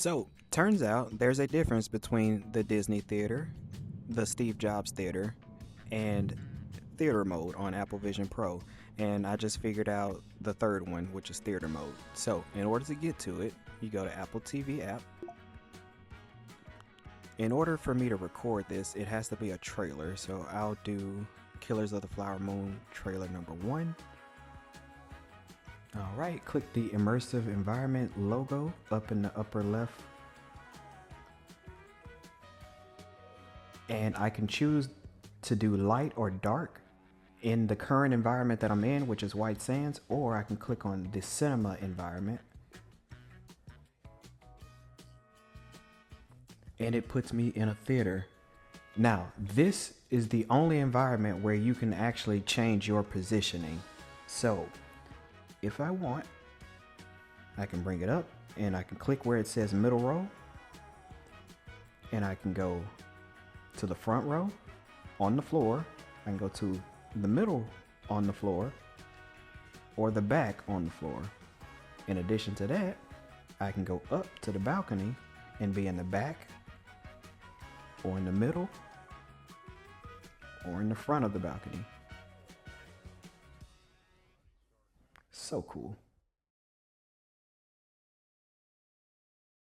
So, turns out there's a difference between the Disney Theater, the Steve Jobs Theater, and Theater Mode on Apple Vision Pro. And I just figured out the third one, which is Theater Mode. So, in order to get to it, you go to Apple TV app. In order for me to record this, it has to be a trailer. So, I'll do Killers of the Flower Moon trailer number 1. Alright, click the Immersive Environment logo up in the upper left. And I can choose to do light or dark in the current environment that I'm in, which is White Sands, or I can click on the cinema environment. And it puts me in a theater. Now, this is the only environment where you can actually change your positioning. So, if I want, I can bring it up and I can click where it says middle row, and I can go to the front row on the floor. I can go to the middle on the floor or the back on the floor. In addition to that, I can go up to the balcony and be in the back or in the middle or in the front of the balcony. So cool.